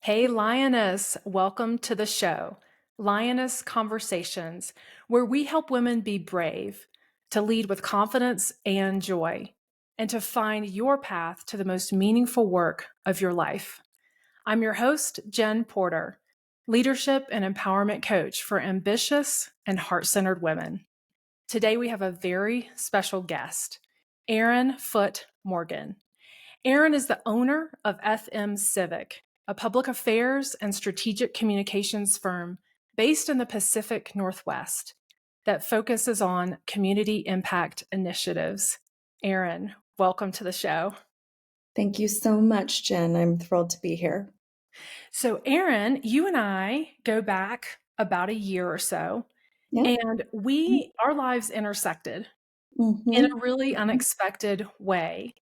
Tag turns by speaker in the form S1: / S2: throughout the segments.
S1: Hey, Lioness, welcome to the show, Lioness Conversations, where we help women be brave, to lead with confidence and joy, and to find your path to the most meaningful work of your life. I'm your host, Jen Porter, leadership and empowerment coach for ambitious and heart-centered women. Today, we have a very special guest, Erin Foote Morgan. Erin is the owner of FM Civic, a public affairs and strategic communications firm based in the Pacific Northwest that focuses on community impact initiatives. Erin, welcome to the show.
S2: Thank you so much, Jen. I'm thrilled to be here.
S1: So, Erin, you and I go back about a year or so,
S2: Yeah.
S1: and our lives intersected in
S2: Mm-hmm.
S1: a really unexpected way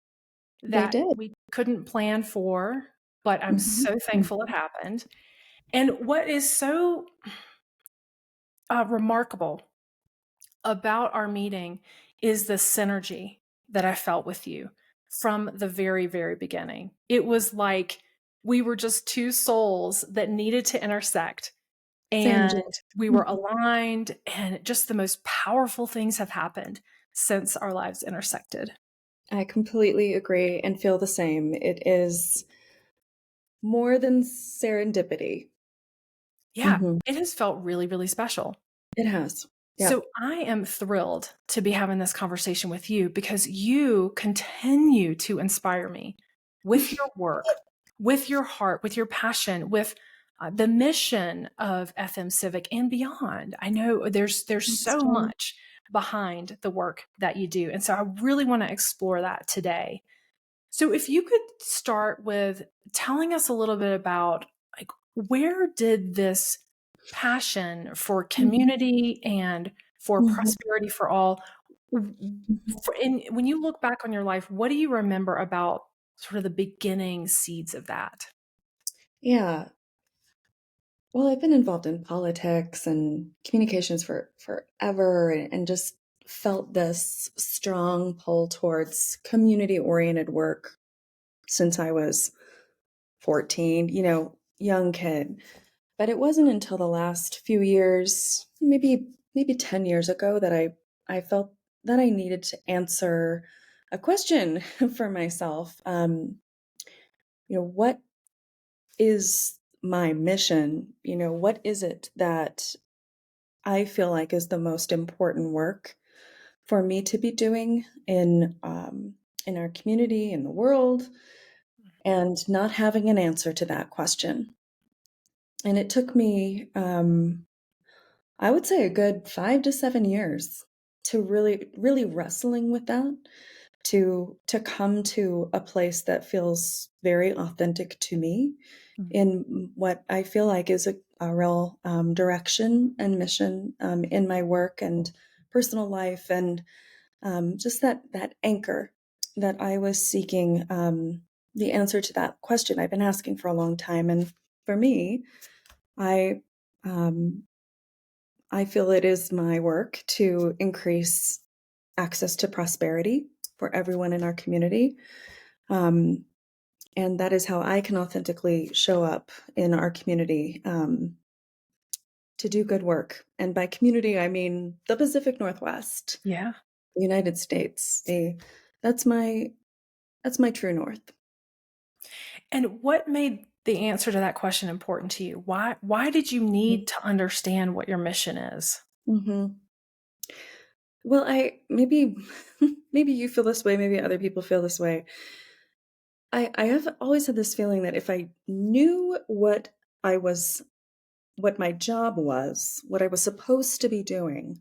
S2: They
S1: that
S2: did.
S1: we couldn't plan for, but I'm
S2: Mm-hmm.
S1: so thankful it happened. And what is so remarkable about our meeting is the synergy that I felt with you from the very, very beginning. It was like we were just two souls that needed to intersect,
S2: Same, Jen.
S1: and we were aligned, and just the most powerful things have happened since our lives intersected.
S2: I completely agree and feel the same. It is more than serendipity.
S1: Yeah,
S2: Mm-hmm.
S1: it has felt really, really special.
S2: It has. Yeah.
S1: So I am thrilled to be having this conversation with you because you continue to inspire me with your work, with your heart, with your passion, with the mission of FM Civic and beyond. I know there's
S2: Thanks,
S1: so
S2: Jen.
S1: much behind the work that you do. And so I really want to explore that today. So if you could start with telling us a little bit about, like, where did this passion for community and for
S2: Mm-hmm.
S1: prosperity for all,
S2: Mm-hmm.
S1: when you look back on your life, what do you remember about sort of the beginning seeds of that?
S2: Yeah. Well, I've been involved in politics and communications for forever and just felt this strong pull towards community-oriented work since I was 14, young kid. But it wasn't until the last few years, maybe 10 years ago that I felt that I needed to answer a question for myself. What is my mission? What is it that I feel like is the most important work for me to be doing in our community, in the world, and not having an answer to that question. And it took me, I would say, a good 5 to 7 years to really wrestling with that, to come to a place that feels very authentic to me
S1: Mm.
S2: in what I feel like is a real direction and mission in my work and personal life, and just that anchor that I was seeking the answer to that question I've been asking for a long time. And for me, I um, I feel it is my work to increase access to prosperity for everyone in our community. Um, and that is how I can authentically show up in our community to do good work. And by community, I mean the Pacific Northwest,
S1: Yeah.
S2: the United States. That's my that's my true north.
S1: And what made the answer to that question important to you? Why did you need to understand what your mission is?
S2: Mm-hmm. Well, I maybe maybe you feel this way, maybe other people feel this way. I have always had this feeling that if I knew what my job was, what I was supposed to be doing,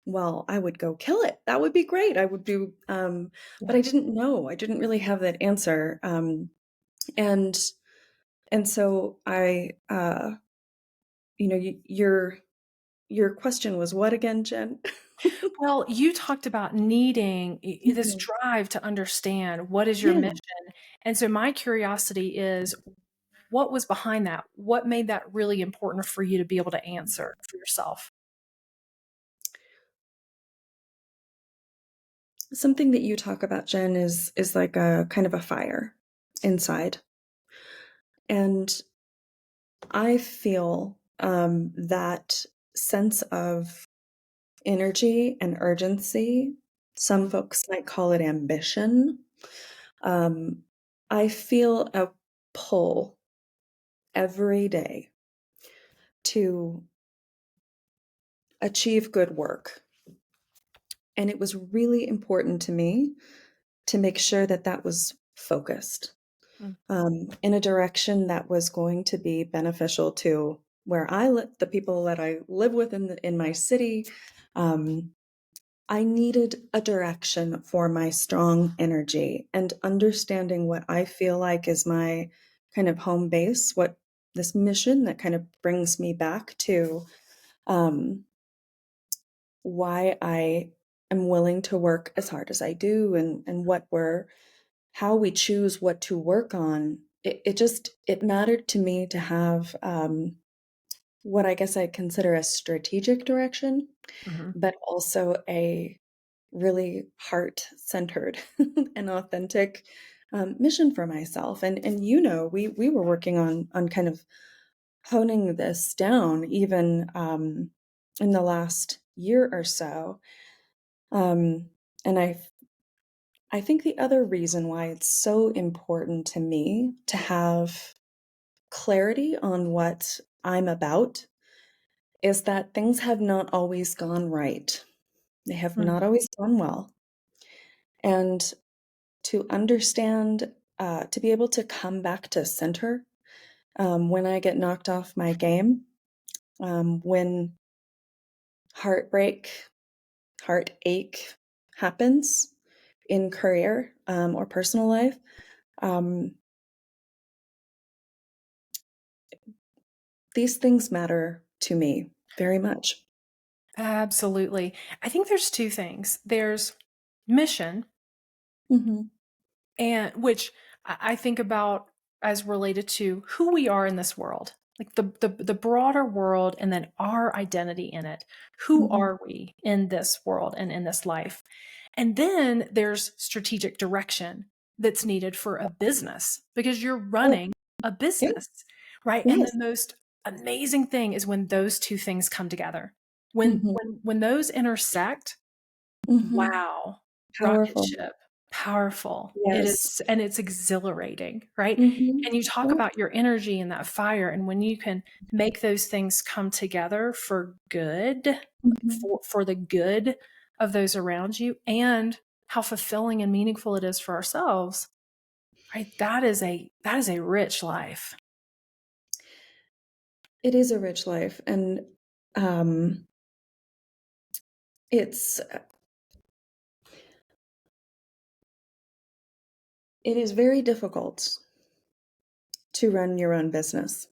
S2: well, I would go kill it. That would be great. I would do, but
S1: Yeah.
S2: I didn't know. I didn't really have that answer. And and so your question was what again, Jen?
S1: Well, you talked about needing this
S2: Mhm.
S1: drive to understand what is your
S2: Yeah.
S1: mission. And so my curiosity is, what was behind that? What made that really important for you to be able to answer for yourself?
S2: Something that you talk about, Jen, is like a kind of a fire inside. And I feel that sense of energy and urgency. Some folks might call it ambition. Um, I feel a pull every day to achieve good work. And it was really important to me to make sure that that was focused
S1: Mm.
S2: in a direction that was going to be beneficial to where I live, the people that I live with in my city. Um, I needed a direction for my strong energy and understanding what I feel like is my kind of home base, what this mission that kind of brings me back to um, why I am willing to work as hard as I do and what we're how we choose what to work on. It mattered to me to have what I guess I consider a strategic direction,
S1: Mhm.
S2: but also a really heart-centered and authentic mission for myself. And we were working on kind of honing this down even in the last year or so. And I think the other reason why it's so important to me to have clarity on what I'm about is that things have not always gone right. They have
S1: Mm.
S2: not always gone well. And to understand, to be able to come back to center when I get knocked off my game, when heartbreak, heartache happens in career or personal life. Um, these things matter to me very much.
S1: Absolutely. I think there's two things. There's mission,
S2: Mhm.
S1: and which I think about as related to who we are in this world, like the broader world, and then our identity in it. Who
S2: Mhm.
S1: are we in this world and in this life? And then there's strategic direction that's needed for a business because you're
S2: Oh,
S1: running a
S2: yeah.
S1: business, right? And the
S2: Yes.
S1: most amazing thing is when those two things come together.
S2: Mhm.
S1: When those intersect,
S2: Mhm.
S1: wow, rocket
S2: Powerful.
S1: ship, powerful. It
S2: Yes.
S1: is, and it's exhilarating, right?
S2: Mhm.
S1: And you talk
S2: Yeah.
S1: about your energy and that fire, and when you can make those things come together for good,
S2: Mhm.
S1: for the good of those around you, and how fulfilling and meaningful it is for ourselves, right? That is a rich life.
S2: It is a rich life, and um, it's it is very difficult to run your own business.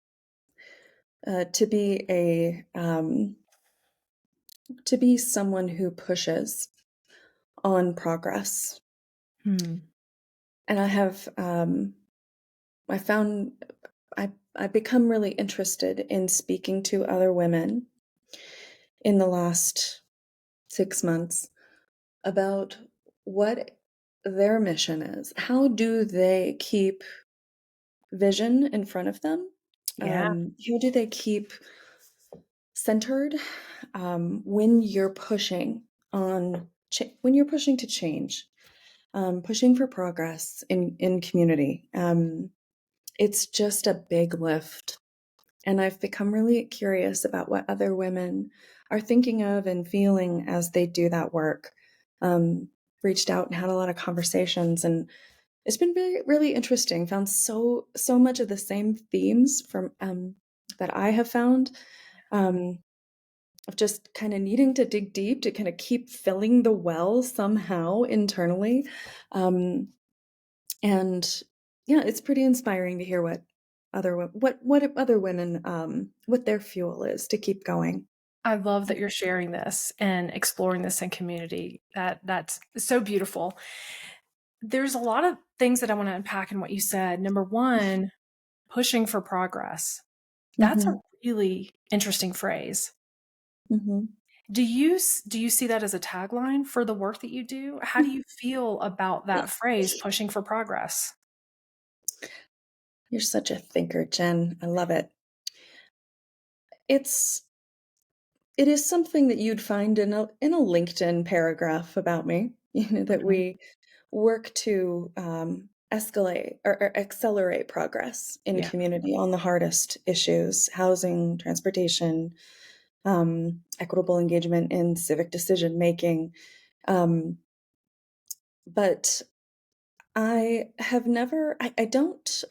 S2: To be to be someone who pushes on progress,
S1: Hmm.
S2: and I found I become really interested in speaking to other women in the last 6 months about what their mission is. How do they keep vision in front of them?
S1: Yeah.
S2: How do they keep centered when you're pushing when you're pushing to change, pushing for progress in community? It's just a big lift. And I've become really curious about what other women are thinking of and feeling as they do that work. Um, Reached out and had a lot of conversations, and it's been really, really interesting. Found so much of the same themes from that I have found um, of just kind of needing to dig deep to kind of keep filling the well somehow internally. Um, and yeah, it's pretty inspiring to hear what other women what their fuel is to keep going.
S1: I love that you're sharing this and exploring this in community. That's so beautiful. There's a lot of things that I want to unpack in what you said. Number one, pushing for progress. That's a
S2: Hmm.
S1: really interesting phrase.
S2: Hmm.
S1: Do you see that as a tagline for the work that you do? How do you feel about that phrase, pushing for progress?
S2: You're such a thinker, Jen. I love it. it is something that you'd find in a LinkedIn paragraph about me, that
S1: Mhm.
S2: we work to escalate or accelerate progress in
S1: Yeah.
S2: community on the hardest issues: housing, transportation, equitable engagement in civic decision making. Um, but I have never, I don't,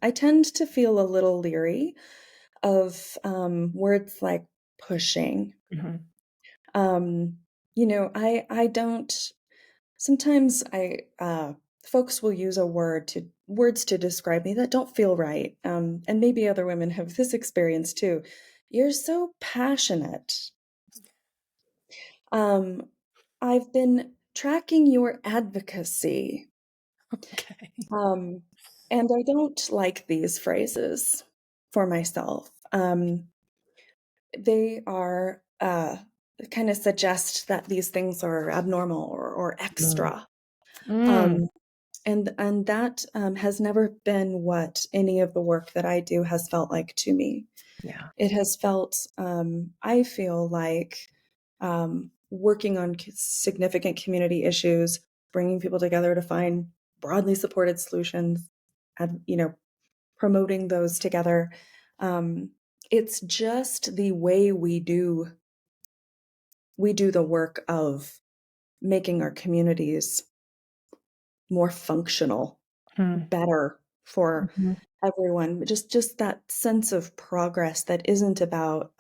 S2: I tend to feel a little leery of words like pushing.
S1: Mhm.
S2: Um, I don't, sometimes folks will use words to describe me that don't feel right. And maybe other women have this experience too. You're so passionate. Um, I've been tracking your advocacy.
S1: Okay.
S2: Um, and I don't like these phrases for myself. They are kind of suggest that these things are abnormal or
S1: Mm.
S2: extra.
S1: Mm.
S2: Um, and that has never been what any of the work that I do has felt like to me.
S1: Yeah.
S2: It has felt, I feel like, working on significant community issues, bringing people together to find broadly supported solutions, and promoting those together. Um, it's just the way we do the work of making our communities more functional,
S1: Mm.
S2: better for
S1: Mhm.
S2: everyone. Just that sense of progress that isn't about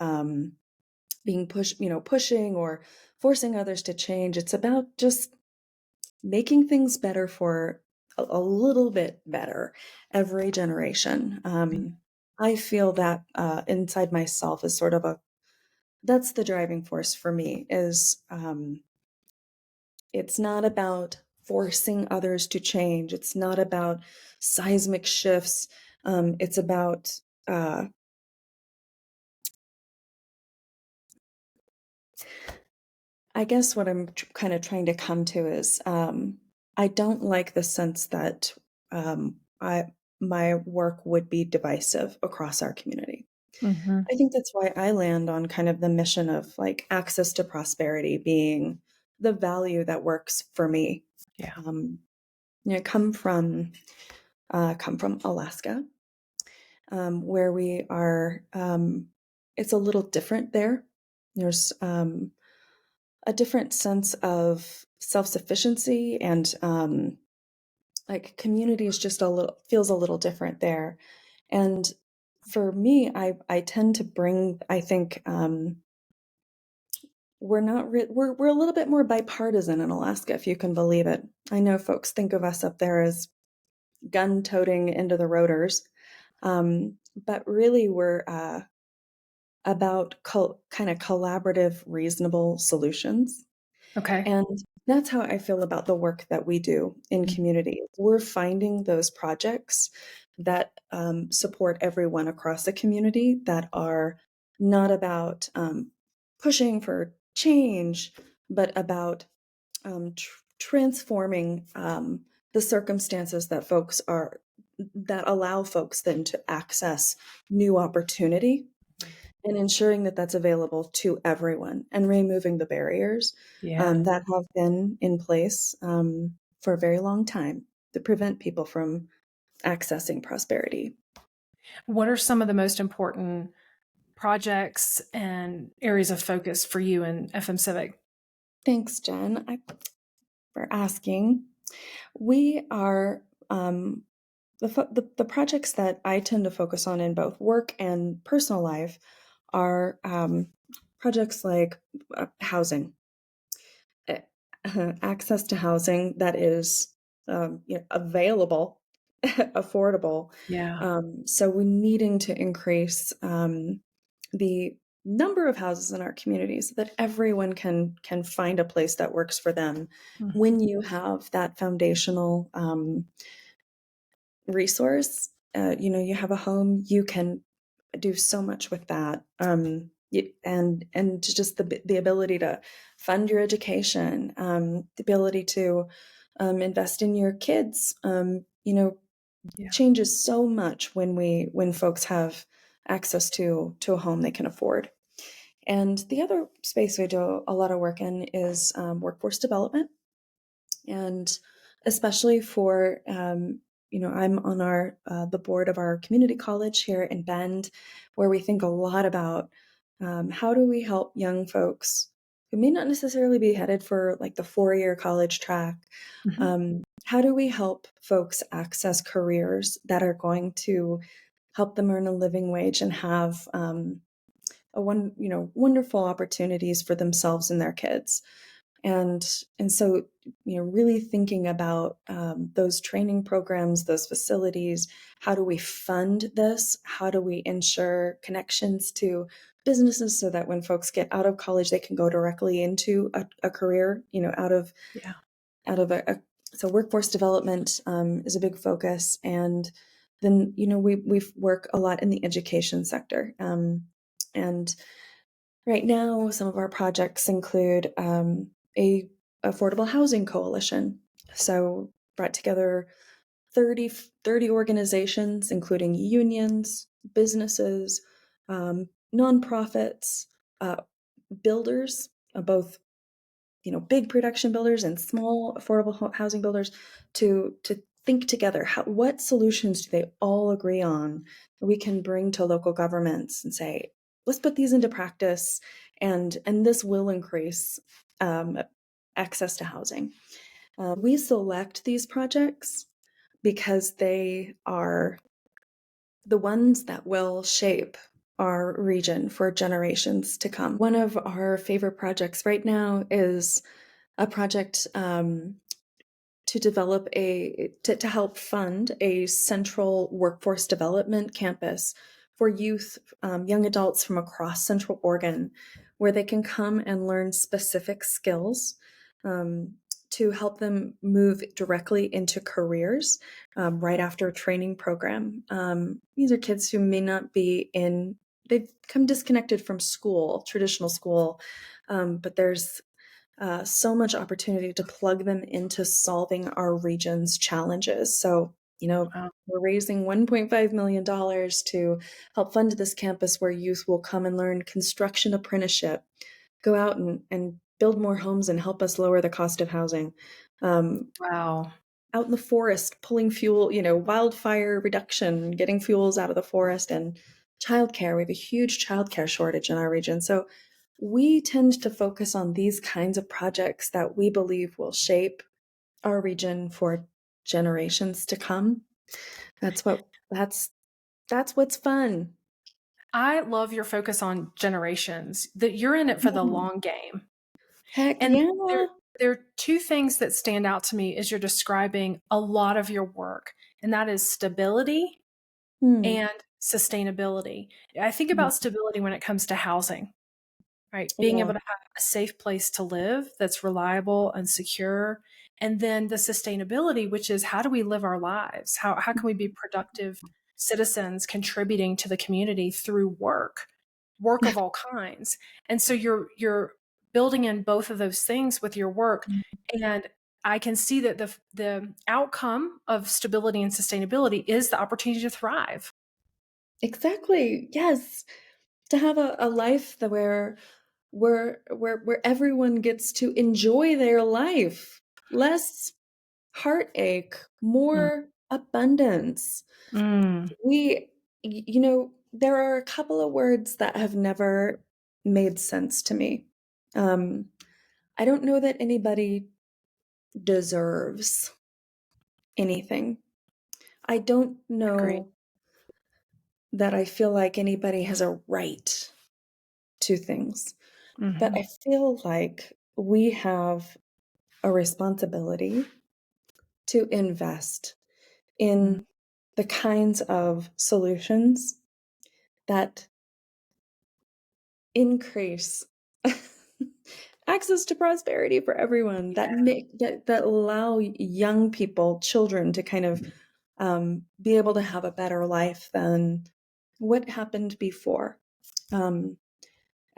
S2: being pushing or forcing others to change. It's about just making things better for a little bit better every generation. I feel that inside myself is sort of that's the driving force for me. Is It's not about forcing others to change. It's not about seismic shifts. It's about, I guess what I'm kind of trying to come to is, I don't like the sense that I my work would be divisive across our community.
S1: Mhm.
S2: I think that's why I land on kind of the mission of like access to prosperity being the value that works for me.
S1: Yeah.
S2: Um, come from Alaska, where we are. It's a little different there. There's a different sense of self sufficiency, and like community is just a little feels a little different there. And for me, I tend to bring. I think we're not we're a little bit more bipartisan in Alaska, if you can believe it. I know folks think of us up there as gun toting into the rotors, but really we're about kind of collaborative, reasonable solutions.
S1: Okay.
S2: And that's how I feel about the work that we do in
S1: Mm.
S2: community. We're finding those projects that support everyone across the community, that are not about pushing for change, but about transforming the circumstances that allow folks then to access new opportunity, and ensuring that that's available to everyone, and removing the barriers
S1: Yeah.
S2: that have been in place for a very long time to prevent people from accessing prosperity.
S1: What are some of the most important projects and areas of focus for you in FM Civic?
S2: Thanks, Jen, for asking. We are the projects that I tend to focus on in both work and personal life are projects like housing, eh, access to housing that is available, affordable.
S1: Yeah.
S2: So we're needing to increase the number of houses in our community so that everyone can find a place that works for them.
S1: Mhm.
S2: When you have that foundational resource, you have a home, you can do so much with that. And just the ability to fund your education, the ability to invest in your kids,
S1: Yeah.
S2: changes so much when folks have access to a home they can afford. And the other space we do a lot of work in is workforce development, and especially for I'm on the board of our community college here in Bend, where we think a lot about how do we help young folks who may not necessarily be headed for like the 4-year college track.
S1: Mhm.
S2: How do we help folks access careers that are going to help them earn a living wage and have wonderful opportunities for themselves and their kids? And so, really thinking about those training programs, those facilities. How do we fund this? How do we ensure connections to businesses so that when folks get out of college, they can go directly into a career,
S1: Yeah.
S2: out of so workforce development is a big focus. And then, we work a lot in the education sector. And right now, some of our projects include a affordable housing coalition. So brought together 30 organizations, including unions, businesses, nonprofits, uh, builders, both big production builders and small affordable housing builders, to think together what solutions do they all agree on that we can bring to local governments and say, let's put these into practice, and this will increase access to housing. We select these projects because they are the ones that will shape our region for generations to come. One of our favorite projects right now is a project to help fund a central workforce development campus for youth, young adults from across Central Oregon, where they can come and learn specific skills um, to help them move directly into careers right after a training program. These are kids who may not be they've come disconnected from school, traditional school, but there's so much opportunity to plug them into solving our region's challenges. So,
S1: Wow.
S2: we're raising $1.5 million to help fund this campus where youth will come and learn construction apprenticeship, go out and build more homes and help us lower the cost of housing.
S1: Wow.
S2: Out in the forest, pulling fuel, wildfire reduction, getting fuels out of the forest, and childcare. We have a huge childcare shortage in our region. So we tend to focus on these kinds of projects that we believe will shape our region for generations to come. That's what's fun.
S1: I love your focus on generations, that you're in it for the
S2: Yeah.
S1: long game.
S2: Heck
S1: And
S2: yeah.
S1: there are two things that stand out to me as you're describing a lot of your work, and that is stability
S2: Hmm.
S1: and sustainability. I think
S2: Mhm.
S1: about stability when it comes to housing, right? Being
S2: Yeah.
S1: able to have a safe place to live that's reliable and secure. And then the sustainability, which is how do we live our lives? How can we be productive citizens contributing to the community through work of all kinds? And so you're building in both of those things with your work. And I can see that the outcome of stability and sustainability is the opportunity to thrive.
S2: Exactly. Yes. To have a life that where everyone gets to enjoy their life. Less heartache,
S1: Mm.
S2: more abundance.
S1: Mm.
S2: There are a couple of words that have never made sense to me. Um, I don't know that anybody deserves anything. I don't
S1: Agree.
S2: know that I feel like anybody has a right to things, but
S1: Hmm.
S2: I feel like we have a responsibility to invest in the kinds of solutions that increase access to prosperity for everyone,
S1: Yeah.
S2: that allow young people, children, to kind of be able to have a better life than what happened before. Um,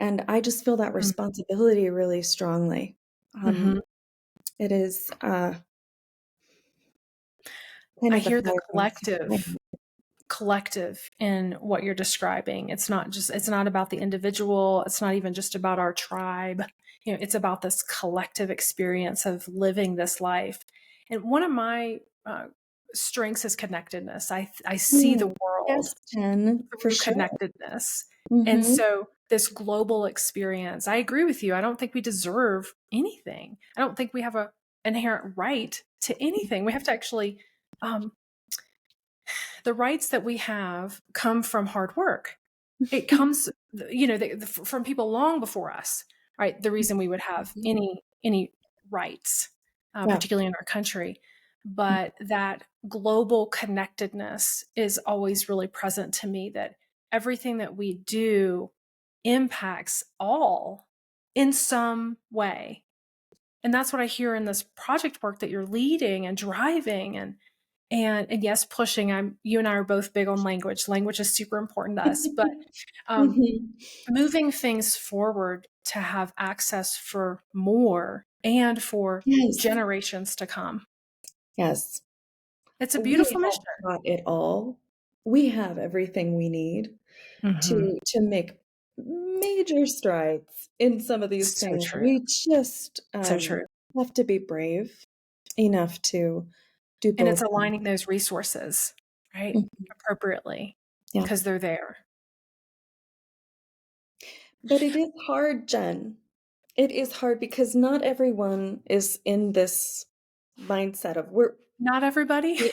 S2: and I just feel that responsibility really strongly.
S1: Mm-hmm.
S2: It is kind
S1: I
S2: of the
S1: hear the
S2: fire.
S1: collective in what you're describing. It's not about the individual. It's not even just about our tribe. It's about this collective experience of living this life. And one of my strengths is connectedness. I see the world
S2: Yes, Jen, for
S1: through
S2: sure.
S1: connectedness. And
S2: Mm-hmm.
S1: so this global experience, I agree with you. I don't think we deserve anything. I don't think we have a inherent right to anything. We have to actually, the rights that we have come from hard work. It comes, from people long before us, right? The reason we would have any rights,
S2: Yeah.
S1: particularly in our country. But that global connectedness is always really present to me, that everything that we do impacts all in some way. And that's what I hear in this project work that you're leading and driving and yes, pushing. You and I are both big on language. Language is super important to us, but
S2: Mhm.
S1: moving things forward to have access for more and for
S2: Yes.
S1: generations to come.
S2: Yes.
S1: It's a
S2: We
S1: beautiful
S2: have
S1: mission.
S2: got it all. We have everything we need
S1: Hmm.
S2: to make major strides in some of these
S1: So
S2: things.
S1: true.
S2: We just
S1: So true.
S2: have to be brave enough to do
S1: And it's
S2: both.
S1: aligning those resources, right,
S2: Mhm.
S1: appropriately,
S2: Yeah.
S1: because they're there.
S2: But it is hard, Jen. It is hard because not everyone is in this mindset of
S1: Not everybody.
S2: we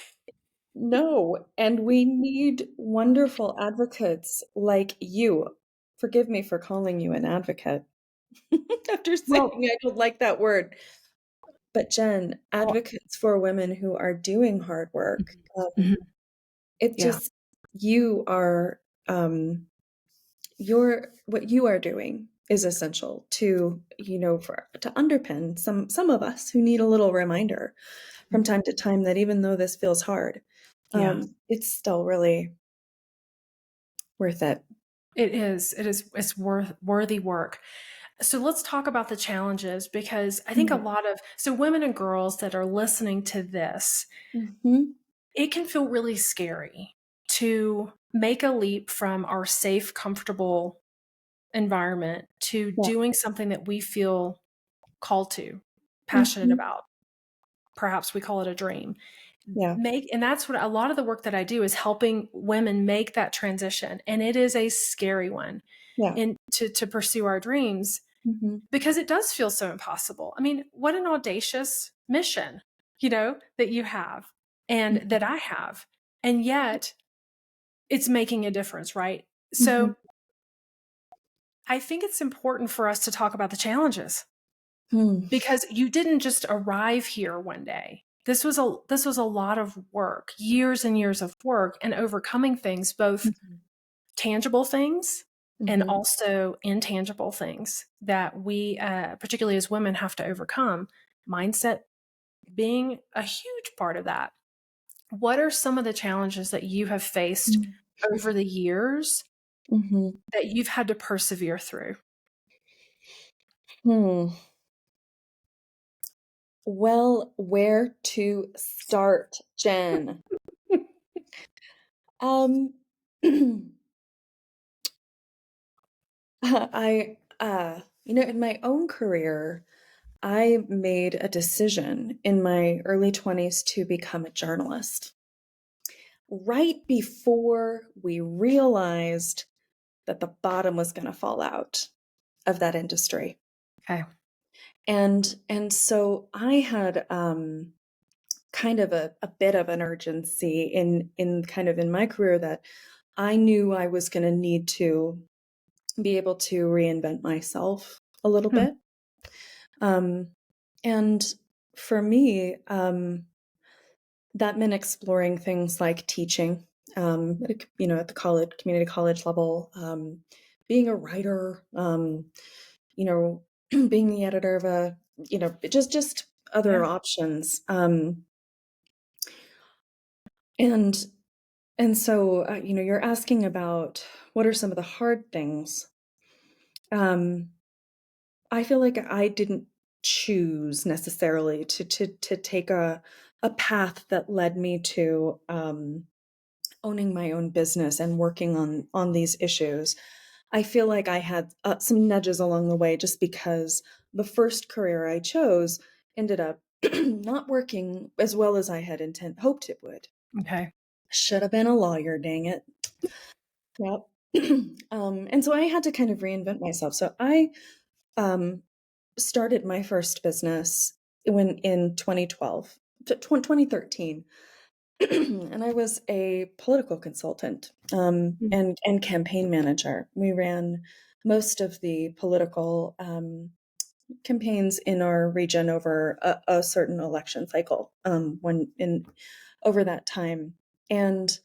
S2: no, and we need wonderful advocates like you. Forgive me for calling you an advocate after saying
S1: Well,
S2: I don't like that word. But Jen,
S1: well,
S2: advocates for women who are doing hard work,
S1: mhm.
S2: it
S1: Yeah.
S2: just you are your what you are doing is essential to for to underpin some of us who need a little reminder from time to time that even though this feels hard,
S1: Yeah.
S2: it's still really worth it.
S1: It is. It's worthy work. So let's talk about the challenges, because I think a
S2: Mm.
S1: lot of women and girls that are listening to this,
S2: Mhm.
S1: it can feel really scary to make a leap from our safe, comfortable environment to
S2: Yeah.
S1: doing something that we feel called to, passionate
S2: Mhm.
S1: about. Perhaps we call it a dream.
S2: Yeah.
S1: And that's what a lot of the work that I do is helping women make that transition. And it is a scary one
S2: Yeah.
S1: to pursue our dreams,
S2: Mhm.
S1: because it does feel so impossible. I mean, what an audacious mission, that you have and
S2: Mhm.
S1: that I have. And yet it's making a difference, right?
S2: Mhm.
S1: So I think it's important for us to talk about the challenges,
S2: Hmm.
S1: because you didn't just arrive here one day. This was a lot of work, years and years of work, and overcoming things, both
S2: Mhm.
S1: tangible things and
S2: Mhm.
S1: also intangible things that we, particularly as women, have to overcome. Mindset being a huge part of that. What are some of the challenges that you have faced
S2: Mhm.
S1: over the years
S2: Mhm.
S1: that you've had to persevere through?
S2: Hmm. Well, where to start, Jen? Um, in my own career, I made a decision in my early 20s to become a journalist right before we realized that the bottom was going to fall out of that industry.
S1: Okay.
S2: And so I had kind of a bit of an urgency in kind of in my career that I knew I was going to need to be able to reinvent myself a little
S1: Hmm.
S2: bit. Um, and for me, that meant exploring things like teaching, at the community college level, being a writer, you know, being the editor of just other
S1: Yeah.
S2: options. And so, you're asking about what are some of the hard things. Um, I feel like I didn't choose necessarily to take a path that led me to owning my own business and working on these issues, I feel like I had some nudges along the way, just because the first career I chose ended up not working as well as I had hoped it would.
S1: Okay.
S2: Should have been a lawyer, dang it. Yep. And so I had to kind of reinvent myself. So I um, started my first business when in 2012, 2013. And I was a political consultant
S1: Mm.
S2: and campaign manager. We ran most of the political campaigns in our region over a certain election cycle when in over that time, and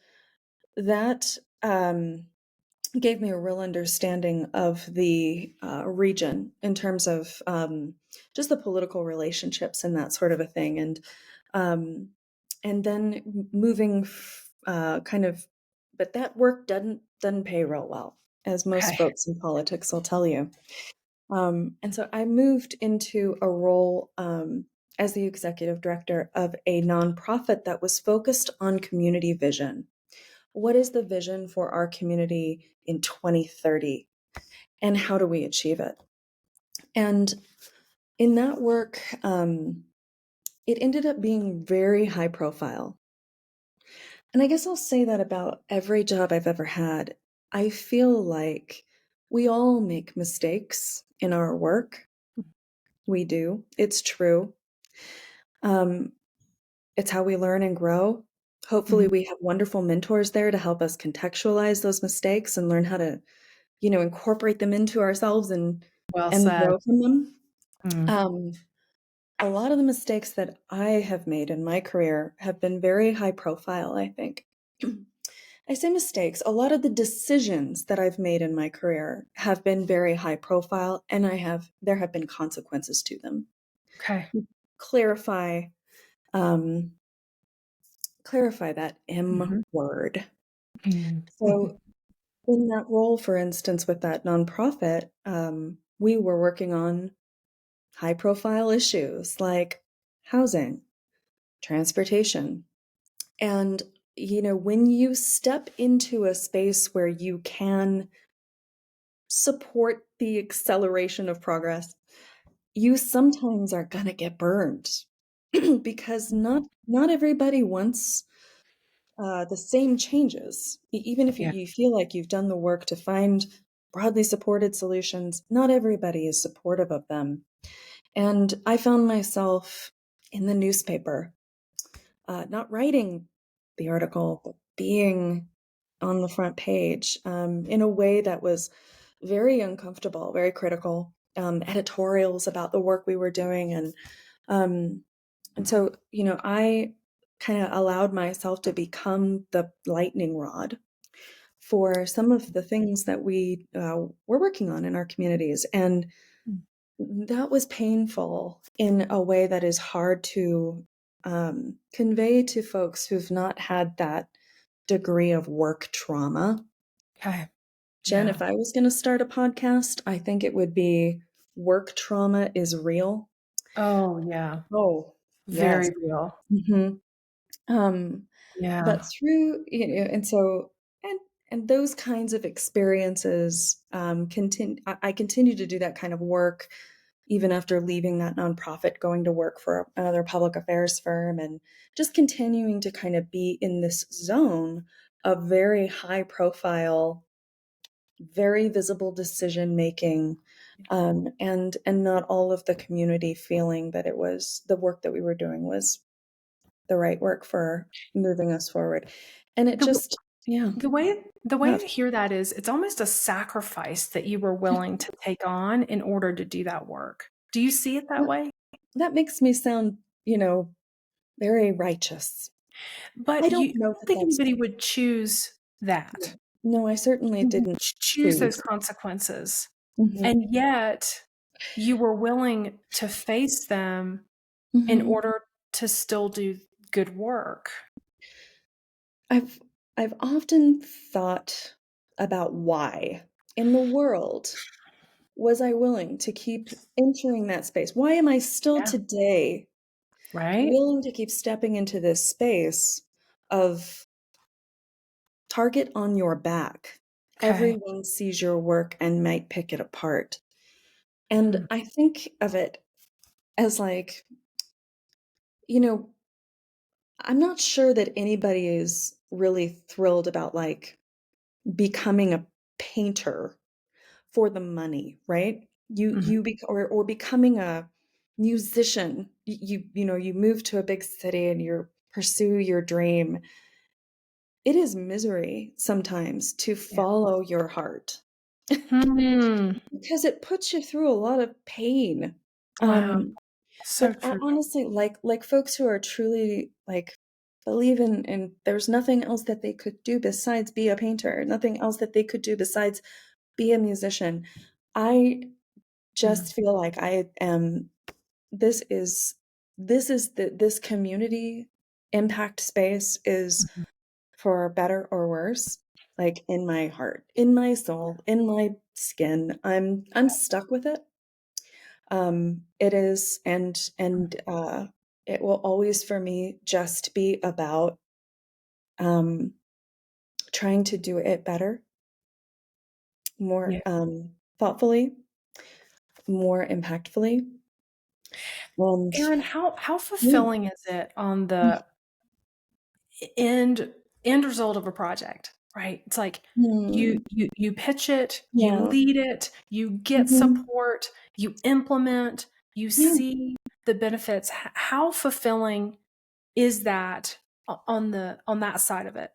S2: that gave me a real understanding of the region in terms of just the political relationships and that sort of a thing, um, and then moving kind of, but that work doesn't pay real well, as most
S1: Okay.
S2: folks in politics will tell you. And so I moved into a role as the executive director of a nonprofit that was focused on community vision. What is the vision for our community in 2030? And how do we achieve it? And in that work, it ended up being very high profile. And I guess I'll say that about every job I've ever had. I feel like we all make mistakes in our work. We do. It's true. Um, it's how we learn and grow. Hopefully,
S1: Mhm.
S2: we have wonderful mentors there to help us contextualize those mistakes and learn how to, incorporate them into ourselves
S1: Well
S2: and
S1: said.
S2: grow from them.
S1: Mm.
S2: Um, a lot of the mistakes that I have made in my career have been very high profile, I think. I say mistakes. A lot of the decisions that I've made in my career have been very high profile, and there have been consequences to them.
S1: Okay.
S2: Clarify um, clarify that M
S1: Mhm.
S2: word.
S1: Mhm.
S2: So in that role, for instance, with that nonprofit, we were working on high profile issues like housing, transportation. And, when you step into a space where you can support the acceleration of progress, you sometimes are going to get burned because not everybody wants the same changes. Even if
S1: Yeah.
S2: you feel like you've done the work to find broadly supported solutions, not everybody is supportive of them. And I found myself in the newspaper, not writing the article, but being on the front page in a way that was very uncomfortable, very critical. Editorials about the work we were doing, um, and so I kind of allowed myself to become the lightning rod for some of the things that we were working on in our communities, and
S1: Mm.
S2: that was painful in a way that is hard to convey to folks who've not had that degree of work trauma.
S1: Okay.
S2: Jen,
S1: Yeah.
S2: if I was going to start a podcast, I think it would be Work Trauma is Real.
S1: Oh, yeah.
S2: Oh, yes.
S1: Very real.
S2: Mhm. Um,
S1: Yeah.
S2: but through, and so, and those kinds of experiences, I continue to do that kind of work even after leaving that nonprofit, going to work for another public affairs firm, and just continuing to kind of be in this zone of very high profile, very visible decision making, and not all of the community feeling that it was the work that we were doing was the right work for moving us forward. And it
S1: The
S2: just, yeah,
S1: the way
S2: tough.
S1: I hear that is it's almost a sacrifice that you were willing to take on in order to do that work. Do you see it that
S2: That,
S1: way?
S2: that makes me sound, very righteous. I
S1: But
S2: don't
S1: I
S2: know
S1: don't
S2: that
S1: think
S2: that's,
S1: anybody would choose
S2: yeah.
S1: that.
S2: No, I certainly
S1: You would
S2: didn't
S1: choose those
S2: choose.
S1: consequences,
S2: Mhm.
S1: and yet you were willing to face them in
S2: Mhm.
S1: order to still do good work.
S2: I've I've often thought about why in the world was I willing to keep entering that space? Why am I still
S1: Yeah.
S2: today
S1: Right?
S2: willing to keep stepping into this space of target on your back.
S1: Okay.
S2: Everyone sees your work and might pick it apart. And
S1: Mm,
S2: I think of it as like, you know, I'm not sure that anybody is really thrilled about like becoming a painter for the money, right?
S1: mhm.
S2: Or becoming a musician. You move to a big city and you pursue your dream. It is misery sometimes to
S1: Yeah.
S2: follow your heart
S1: Hmm.
S2: because it puts you through a lot of pain.
S1: Wow.
S2: Um,
S1: So
S2: but I
S1: true.
S2: honestly like folks who are truly like believe in there's nothing else that they could do besides be a painter, nothing else that they could do besides be a musician. I
S1: Mm,
S2: just feel like I am this is this community impact space is
S1: mhm.
S2: for better or worse, like in my heart, in my soul, in my skin. I'm stuck with it. It is and it will always for me just be about um trying to do it better, more
S1: Yeah.
S2: thoughtfully, more impactfully. And
S1: Erin, how
S2: yeah.
S1: fulfilling is it on the end end result of a project, right? It's like you
S2: Hmm.
S1: you pitch it, you
S2: Yeah.
S1: lead it, you get
S2: Mhm.
S1: support, you implement, you
S2: Yeah.
S1: see the benefits. How fulfilling is that on that side of it?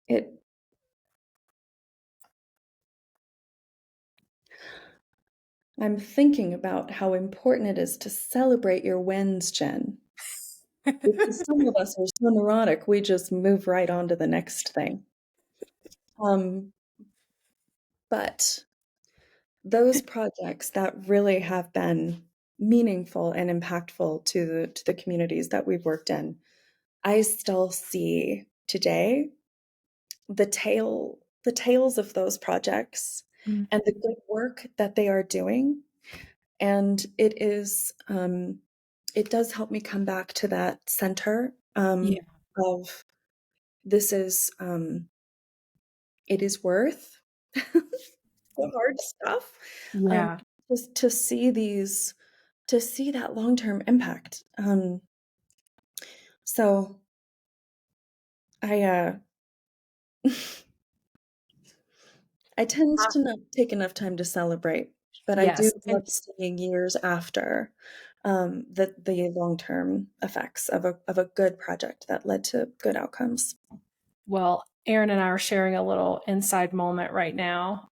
S2: It I'm thinking about how important it is to celebrate your wins, Jen. Because some of us are so neurotic, we just move right on to the next thing. Um, but those projects that really have been meaningful and impactful to the communities that we've worked in, I still see today the tales of those projects
S1: Mm,
S2: and the good work that they are doing. And it does help me come back to that center
S1: yeah,
S2: of this is it is worth the hard stuff. Um,
S1: yeah.
S2: just to see to see that long-term impact. So I I tend
S1: Uh,
S2: to not take enough time to celebrate, but I do
S1: yes, and
S2: love seeing years after the long-term effects of a good project that led to good outcomes.
S1: well, Erin and I are sharing a little inside moment right now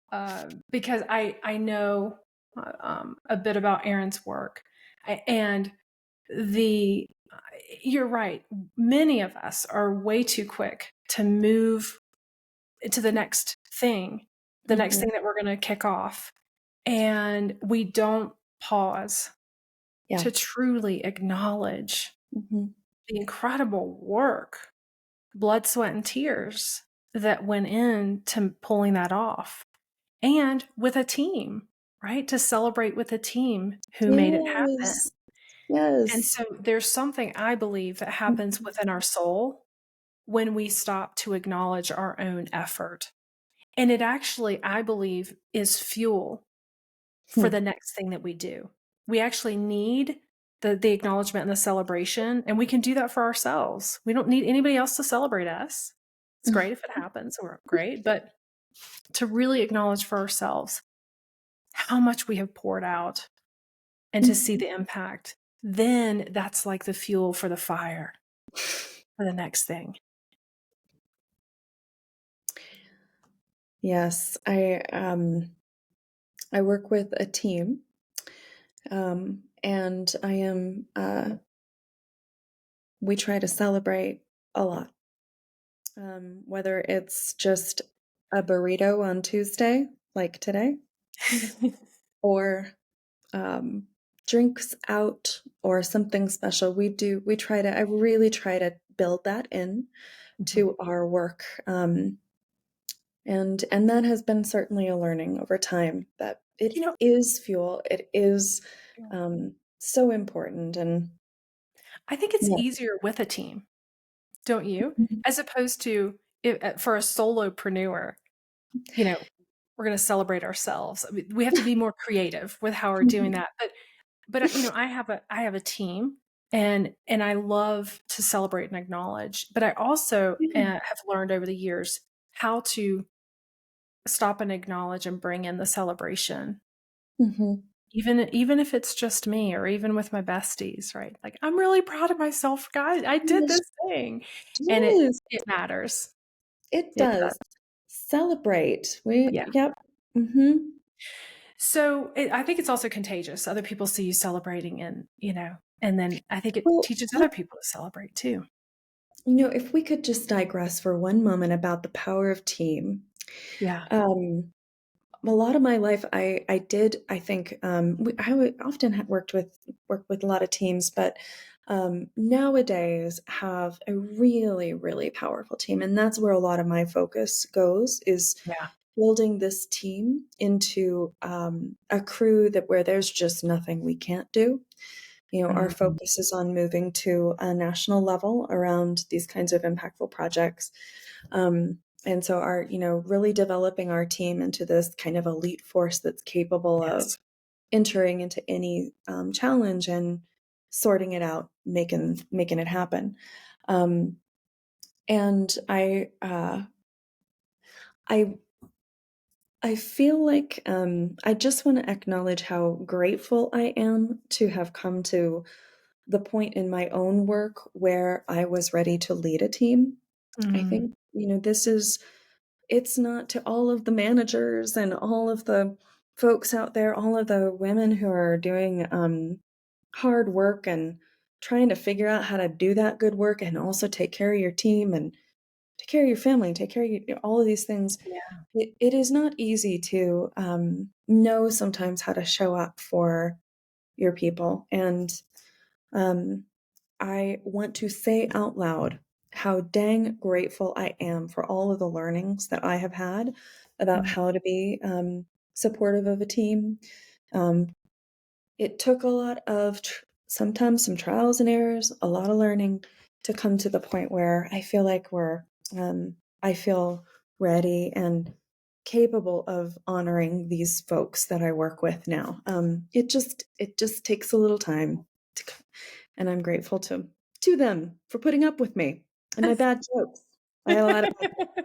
S1: because I know a bit about Erin's work, and the you're right. Many of us are way too quick to move to the next
S2: Mhm.
S1: thing that we're going to kick off, and we don't pause
S2: Yeah.
S1: to truly acknowledge
S2: Mhm.
S1: the incredible work, blood, sweat, and tears that went into pulling that off. And with a team, right? To celebrate with a team who made it happen.
S2: Yes.
S1: And
S2: Yes.
S1: so there's something I believe that happens
S2: Mhm.
S1: within our soul when we stop to acknowledge our own effort. And it actually, I believe, is fuel for
S2: Hmm.
S1: the next thing that we do. We actually need the acknowledgement and the celebration, and we can do that for ourselves. We don't need anybody else to celebrate us. It's great if it happens, we're great, but to really acknowledge for ourselves how much we have poured out and to see
S2: Mhm.
S1: the impact, then that's like the fuel for the fire for the next thing.
S2: Yes, I work with a team, and we try to celebrate a lot. Whether it's just a burrito on Tuesday, like today, or um, drinks out or something special. I really try to build that in
S1: Mhm.
S2: to our work. And that has been certainly a learning over time that
S1: You
S2: it
S1: know,
S2: is fuel. It is so important. And
S1: I think it's
S2: yeah,
S1: easier with a team. don't you?
S2: Mhm.
S1: As opposed to for a solopreneur, you know, we're going to celebrate ourselves. I mean, we have to be more creative with how we're doing
S2: Mhm.
S1: that. But you know, I have a team, and I love to celebrate and acknowledge. But I also
S2: Yeah.
S1: have learned over the years how to stop and acknowledge and bring in the celebration,
S2: Mhm.
S1: even if it's just me or even with my besties, right? Like, I'm really proud of myself, guys. I did
S2: Yes,
S1: this thing, and it
S2: yes,
S1: it matters.
S2: it
S1: It does.
S2: does. Celebrate. We
S1: Yeah.
S2: Yep. Mhm.
S1: So I think it's also contagious. Other people see you celebrating, and then I think it
S2: Well,
S1: teaches other people to celebrate too.
S2: if we could just digress for one moment about the power of team.
S1: Yeah.
S2: Um, a lot of my life, I did, I think, I would often work with a lot of teams, but nowadays have a really, really powerful team, and that's where a lot of my focus goes, is
S1: Yeah.
S2: building this team into a crew that where there's just nothing we can't do. Our
S1: Mhm.
S2: focus is on moving to a national level around these kinds of impactful projects. And so really developing our team into this kind of elite force that's capable of
S1: Yes.
S2: entering into any challenge and sorting it out, making it happen. Um, and I I feel like I just want to acknowledge how grateful I am to have come to the point in my own work where I was ready to lead a team. I
S1: Mm.
S2: think, it's not to all of the managers and all of the folks out there, all of the women who are doing hard work and trying to figure out how to do that good work and also take care of your team and take care of your family, take care of all of these things.
S1: Yeah.
S2: It is not easy to know sometimes how to show up for your people. And um, I want to say out loud how dang grateful I am for all of the learnings that I have had about
S1: Mm.
S2: how to be supportive of a team. Um, it took a lot of sometimes some trials and errors, a lot of learning to come to the point where I feel like I feel ready and capable of honoring these folks that I work with now. It just takes a little time to, and I'm grateful to them for putting up with me and my bad jokes. I had a lot of bad.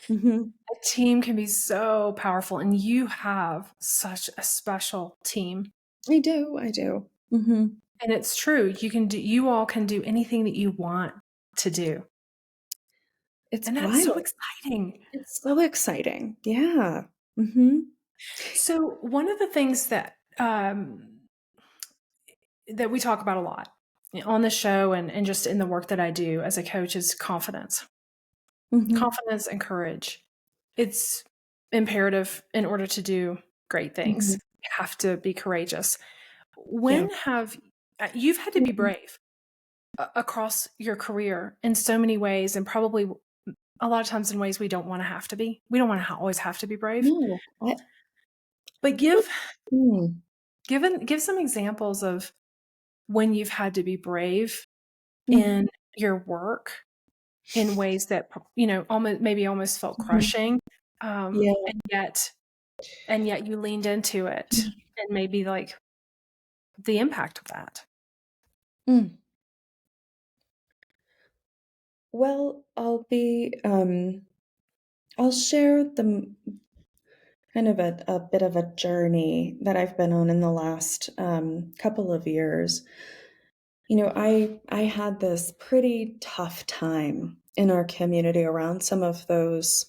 S2: Mhm.
S1: A team can be so powerful, and you have such a special team.
S2: I do. Mhm.
S1: And it's true. You all can do anything that you want to do.
S2: It's
S1: And that's so
S2: wild.
S1: exciting.
S2: It's so exciting. Yeah. Mhm.
S1: So one of the things that we talk about a lot on the show and just in the work that I do as a coach is confidence.
S2: Mhm.
S1: Confidence and courage. It's imperative in order to do great things.
S2: Mhm.
S1: You have to be courageous.
S2: Yeah.
S1: When have you've had to be
S2: Mhm.
S1: brave across your career in so many ways, and probably a lot of times in ways we don't want to have to be. We don't want to always have to be brave.
S2: No.
S1: But
S2: What mm.
S1: give some examples of when you've had to be brave
S2: Mm.
S1: in your work in ways that almost felt
S2: Mhm.
S1: crushing,
S2: Yeah.
S1: and yet you leaned into it,
S2: Mm.
S1: and maybe like the impact of that.
S2: Mm. Well, I'll share kind of a bit of a journey that I've been on in the last couple of years. I had this pretty tough time in our community around some of those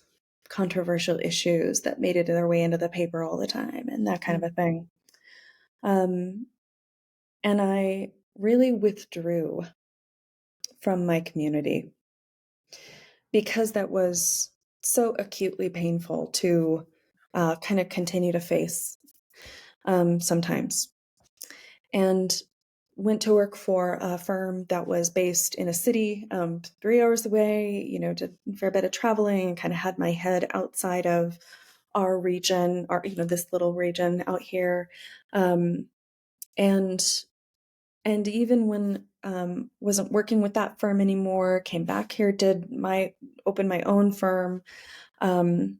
S2: controversial issues that made it their way into the paper all the time and that kind
S1: Mm.
S2: of a thing. Um, and I really withdrew from my community because that was so acutely painful to kind of continue to face sometimes. And went to work for a firm that was based in a city 3 hours away, did a fair bit of traveling and kind of had my head outside of our region, this little region out here. And And even when wasn't working with that firm anymore, came back here, opened my own firm. Um,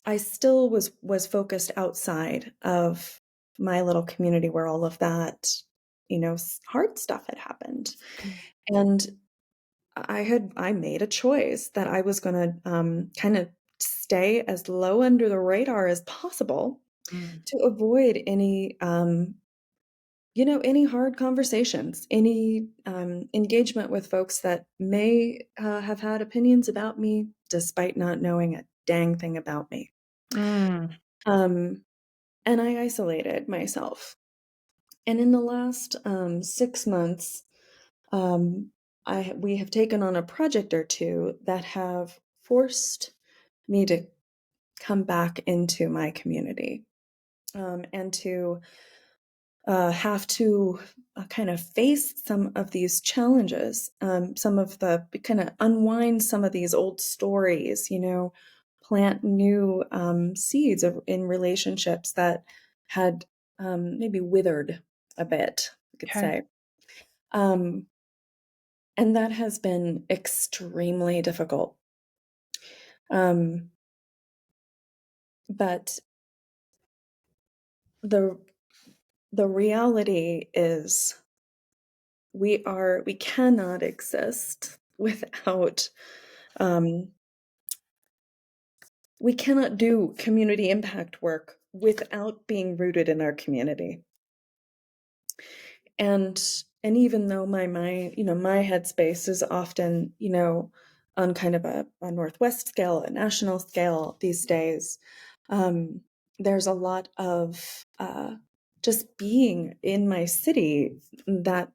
S2: I still was focused outside of my little community where all of that, hard stuff had happened.
S1: Mm.
S2: And I made a choice that I was gonna, kind of stay as low under the radar as possible
S1: Mm.
S2: to avoid any hard conversations, any, engagement with folks that may, have had opinions about me despite not knowing a dang thing about me.
S1: Mm.
S2: Um, and I isolated myself. And in the last, 6 months, um, we have taken on a project or 2 that have forced me to come back into my community, and to have to kind of face some of these challenges, some of the kind of unwind some of these old stories, plant new seeds in relationships that had maybe withered a bit, I could
S1: Okay.
S2: say. Um, and that has been extremely difficult. Um, but the the reality is we cannot exist without um, we cannot do community impact work without being rooted in our community. And and even though my headspace is often, on kind of a Northwest scale, a national scale these days, um, there's a lot of just being in my city that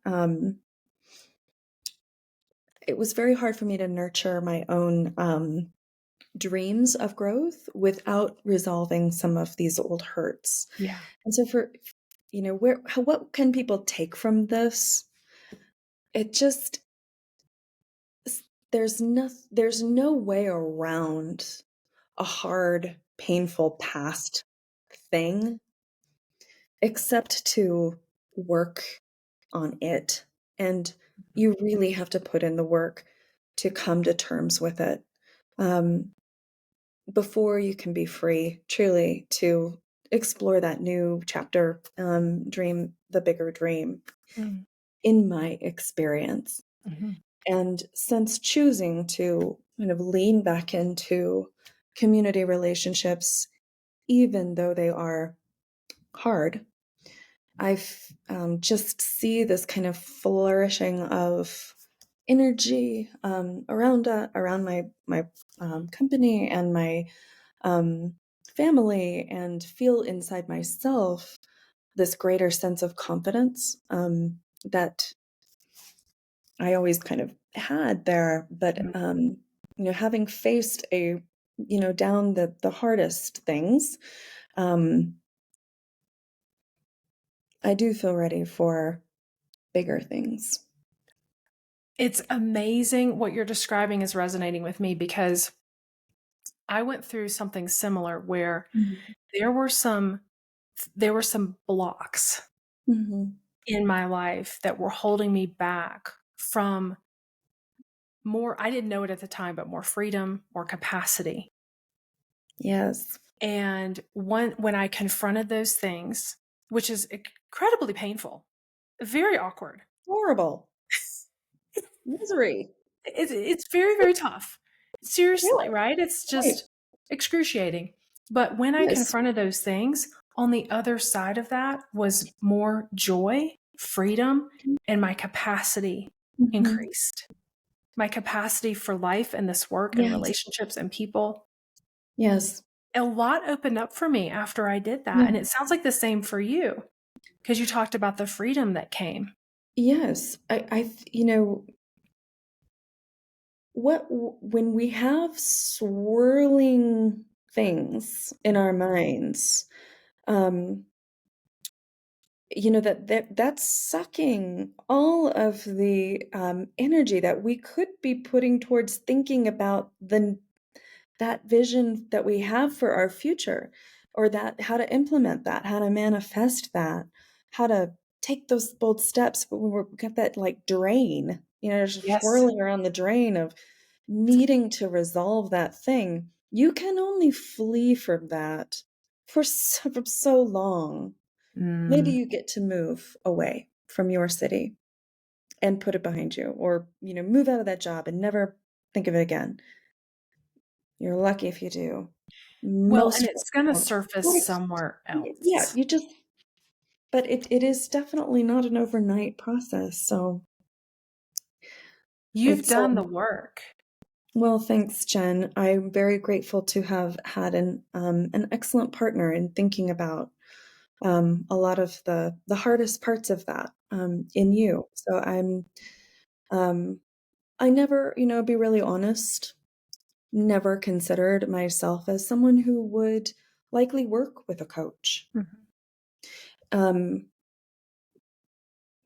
S2: it was very hard for me to nurture my own dreams of growth without resolving some of these old hurts.
S1: Yeah.
S2: And so what can people take from this? It just there's no way around a hard, painful past thing except to work on it. And you really have to put in the work to come to terms with it. Um, before you can be free truly to explore that new chapter, dream the bigger dream,
S1: Mm.
S2: in my experience.
S1: Mhm.
S2: And since choosing to kind of lean back into community relationships, even though they are hard, I've just see this kind of flourishing of energy around my company and my um, family, and feel inside myself this greater sense of confidence that I always kind of had there. But
S1: Mm.
S2: having faced down the hardest things, um, I do feel ready for bigger things.
S1: It's amazing what you're describing is resonating with me because I went through something similar where
S2: Mhm.
S1: there were some there were some blocks
S2: Mhm.
S1: in my life that were holding me back from more, I didn't know it at the time, but more freedom, more capacity.
S2: Yes.
S1: And when I confronted those things, which is incredibly painful, very awkward.
S2: Horrible. Misery.
S1: It's very, very tough. Seriously,
S2: Yeah,
S1: right? It's
S2: right.
S1: just excruciating. But when I
S2: Yes.
S1: confronted those things, on the other side of that was more joy, freedom, and my capacity
S2: Mhm.
S1: increased. My capacity for life and this work and
S2: Yes.
S1: relationships and people.
S2: Yes.
S1: A lot opened up for me after I did that.
S2: Yeah.
S1: And it sounds like the same for you because you talked about the freedom that came.
S2: Yes. When we have swirling things in our minds, um, that's sucking all of the energy that we could be putting towards thinking about that vision that we have for our future, or that how to implement that, how to manifest that, how to take those bold steps, but when we've got that like drain, just
S1: Yes.
S2: swirling around the drain of needing to resolve that thing, you can only flee from that for so long. Maybe
S1: Mm.
S2: you get to move away from your city and put it behind you, or, move out of that job and never think of it again. You're lucky if you do.
S1: Well, and
S2: Most
S1: it's
S2: folks
S1: gonna
S2: don't.
S1: surface
S2: Right.
S1: somewhere
S2: Yeah,
S1: else.
S2: but it is definitely not an overnight process. So
S1: You've
S2: it's,
S1: done the work.
S2: well, thanks, Jen. I'm very grateful to have had an excellent partner in thinking about a lot of the hardest parts of that in you. So um, I never, be really honest, never considered myself as someone who would likely work with a coach.
S1: Mhm.
S2: Um,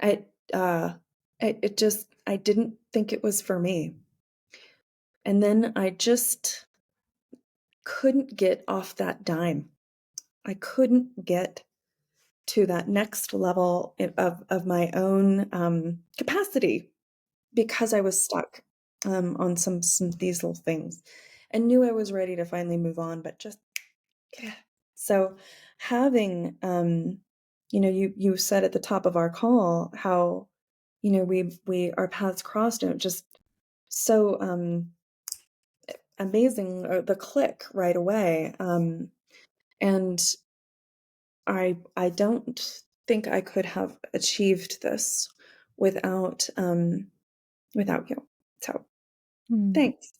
S2: I, uh, I didn't think it was for me. And then I just couldn't get off that dime. I couldn't get to that next level of my own capacity because I was stuck on some of these little things and knew I was ready to finally move on, but just so having you said at the top of our call how we our paths crossed, and it just so amazing, the click right away, and I don't think I could have achieved this without without you. So
S1: Mm.
S2: thanks.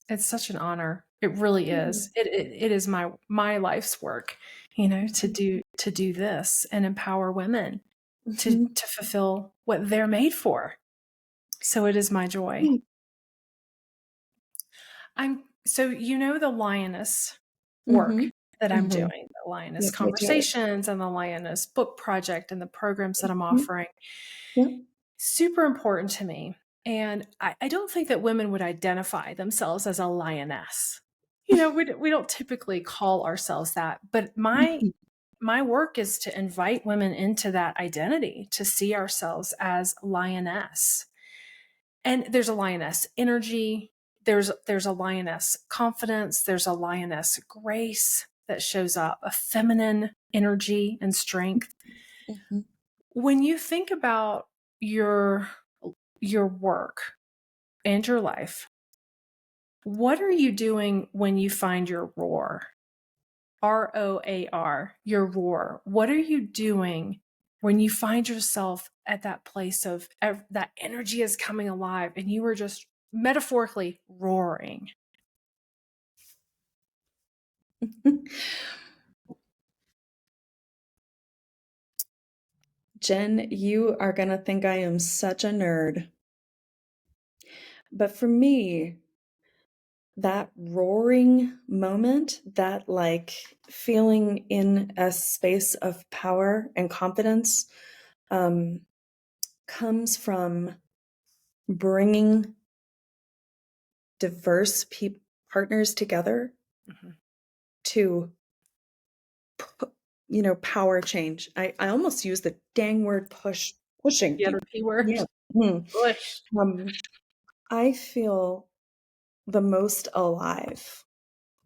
S1: It's such an honor. It really is. It is my life's work, to do this and empower women to
S2: Mm-hmm.
S1: to fulfill what they're made for. So it is my joy. The Lioness
S2: Mm-hmm.
S1: work that I'm
S2: Mm-hmm.
S1: doing, the Lioness
S2: Yep, yep, yep.
S1: Conversations and the Lioness Book Project and the programs that I'm
S2: Mhm.
S1: offering.
S2: Yep.
S1: Super important to me. And I don't think that women would identify themselves as a lioness. We don't typically call ourselves that, but
S2: Mhm.
S1: my work is to invite women into that identity, to see ourselves as lioness. And there's a lioness energy, there's a lioness confidence, there's a lioness grace that shows up, a feminine energy and strength.
S2: Mhm.
S1: When you think about your your work and your life, what are you doing when you find your roar? ROAR, your roar. What are you doing when you find yourself at that place of that energy is coming alive and you are just metaphorically roaring?
S2: Jen, you are going to think I am such a nerd. But for me, that roaring moment, that like feeling in a space of power and confidence, um, comes from bringing diverse partners together
S1: Mhm.
S2: to power change. I almost use the dang word pushing
S1: The other
S2: people.
S1: P word,
S2: Yeah. Mm.
S1: push.
S2: Um, I feel the most alive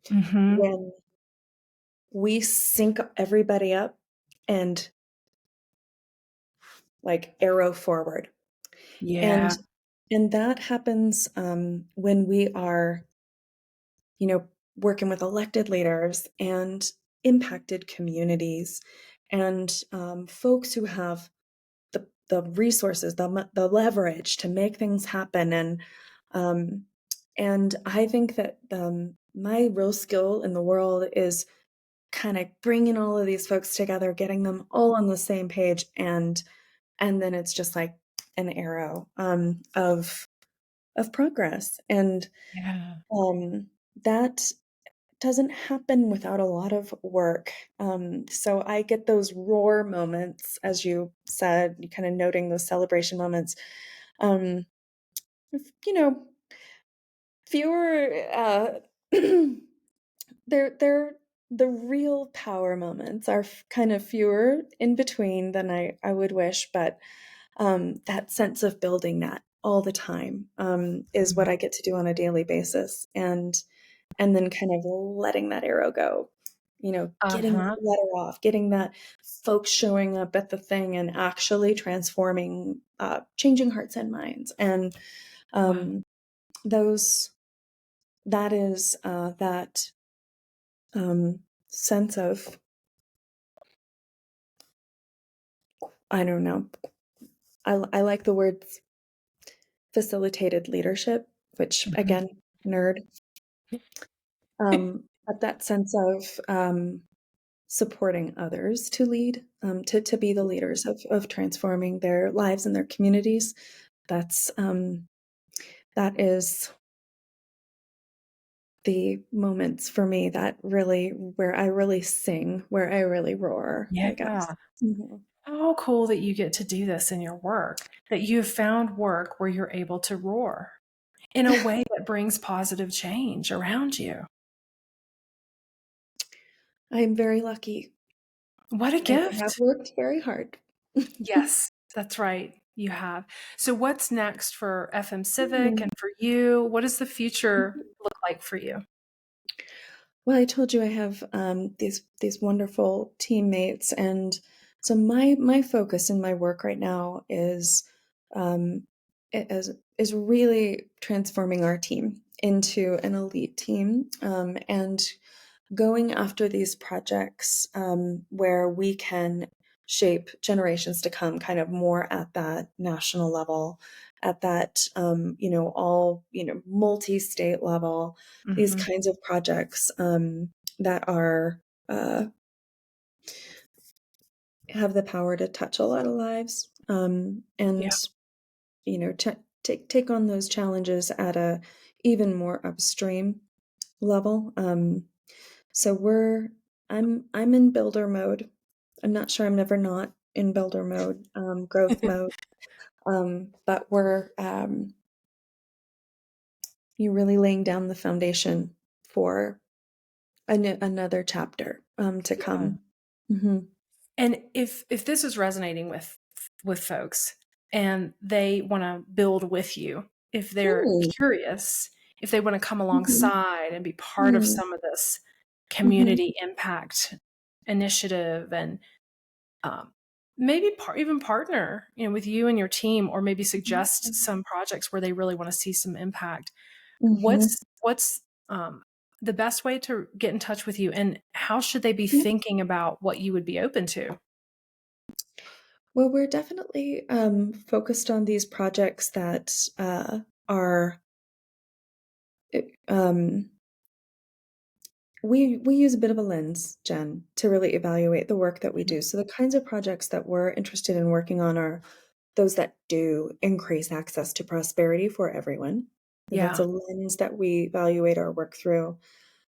S1: Hmm.
S2: when we sync everybody up and like arrow forward. And
S1: Yeah.
S2: and that happens when we are, you know, working with elected leaders and impacted communities and folks who have the resources, the leverage to make things happen. Um, and I think that my real skill in the world is kind of bringing all of these folks together, getting them all on the same page, and then it's just like an arrow of progress, and
S1: Yeah.
S2: that doesn't happen without a lot of work. So I get those roar moments, as you said, kind of noting those celebration moments. Um, you know, fewer. They're the real power moments are kind of fewer in between than I would wish, but that sense of building that all the time is what
S1: Mhm.
S2: I get to do on a daily basis, and then kind of letting that arrow go, getting that
S1: Uh-huh.
S2: letter off, getting that folks showing up at the thing and actually transforming, changing hearts and minds, and
S1: Wow.
S2: um, those that is that sense of, I don't know. I like the words facilitated leadership, which
S1: Mhm.
S2: again, nerd. But that sense of supporting others to lead, to be the leaders of transforming their lives and their communities. That's that is the moments for me that really where I really sing, where I really roar, I guess.
S1: Yeah.
S2: Mhm.
S1: How cool that you get to do this in your work, that you've found work where you're able to roar in a way that brings positive change around you.
S2: I am very lucky,
S1: What a
S2: and I have
S1: gift.
S2: worked very hard.
S1: Yes, that's right. You have. So what's next for FM Civic
S2: Hmm.
S1: and for you? What does the future look like for you?
S2: Well, I told you I have these wonderful teammates, and so my focus in my work right now um, is really transforming our team into an elite team, and going after these projects where we can shape generations to come, kind of more at that national level, at that all multi-state level, these
S1: Mhm.
S2: kinds of projects that are have the power to touch a lot of lives,
S1: Yeah.
S2: and take on those challenges at a even more upstream level. So I'm in builder mode. I'm not sure I'm never not in builder mode, growth mode. But we're you really laying down the foundation for another chapter to
S1: Yeah.
S2: come. Hmm.
S1: And if this is resonating with folks and they want to build with you, if they're
S2: Mm,
S1: curious, if they want to come
S2: mhm,
S1: alongside and be part of
S2: mm,
S1: some of this
S2: mhm,
S1: community impact initiative and um, maybe even partner, with you and your team, or maybe suggest
S2: mhm,
S1: some projects where they really want to see some impact.
S2: mhm.
S1: What's the best way to get in touch with you, and how should they be
S2: Yeah.
S1: thinking about what you would be open to?
S2: Well, we're definitely focused on these projects that are um, we use a bit of a lens, Jen, to really evaluate the work that we do. So the kinds of projects that we're interested in working on are those that do increase access to prosperity for everyone. And that's
S1: Yeah.
S2: a lens that we evaluate our work through.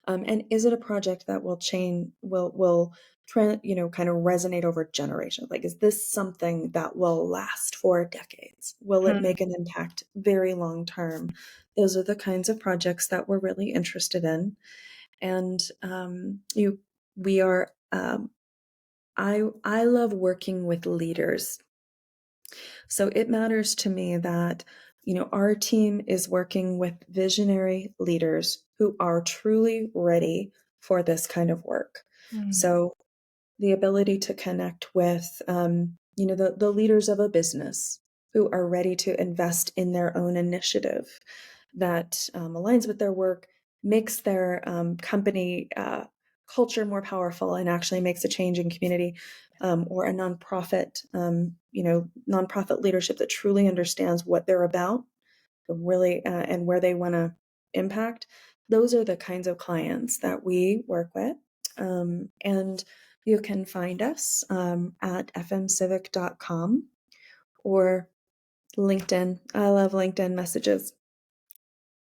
S2: And is it a project that will change, kind of resonate over generations? Like, is this something that will last for decades? Will it
S1: Hmm.
S2: make an impact very long term? Those are the kinds of projects that we're really interested in. And we are. I love working with leaders, so it matters to me that our team is working with visionary leaders who are truly ready for this kind of work.
S1: Mm.
S2: So the ability to connect with the leaders of a business who are ready to invest in their own initiative that aligns with their work, makes their company culture more powerful, and actually makes a change in community, or a nonprofit, nonprofit leadership that truly understands what they're about, really, and where they want to impact. Those are the kinds of clients that we work with. And you can find us at fmcivic.com or LinkedIn. I love LinkedIn messages.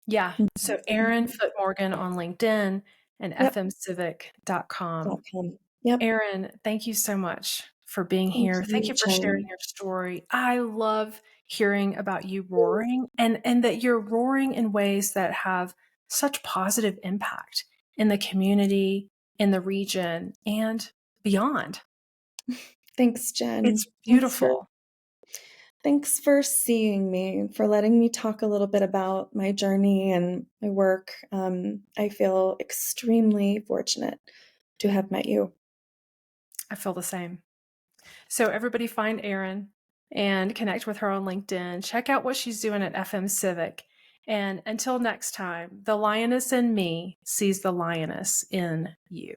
S1: Yeah. So Erin
S2: Mhm.
S1: Foote Morgan on LinkedIn and
S2: Yep.
S1: fmcivic.com.
S2: .com. Yep.
S1: Erin, thank you so much for being
S2: Thank
S1: here. Thank
S2: you,
S1: you for sharing
S2: Jen.
S1: your story. I love hearing about you roaring, and that you're roaring in ways that have such positive impact in the community in the region and beyond.
S2: Thanks, Jen.
S1: It's beautiful.
S2: Thanks for seeing me, for letting me talk a little bit about my journey and my work. I feel extremely fortunate to have met you.
S1: I feel the same. So everybody find Erin and connect with her on LinkedIn. Check out what she's doing at FM Civic. And until next time, the lioness in me sees the lioness in you.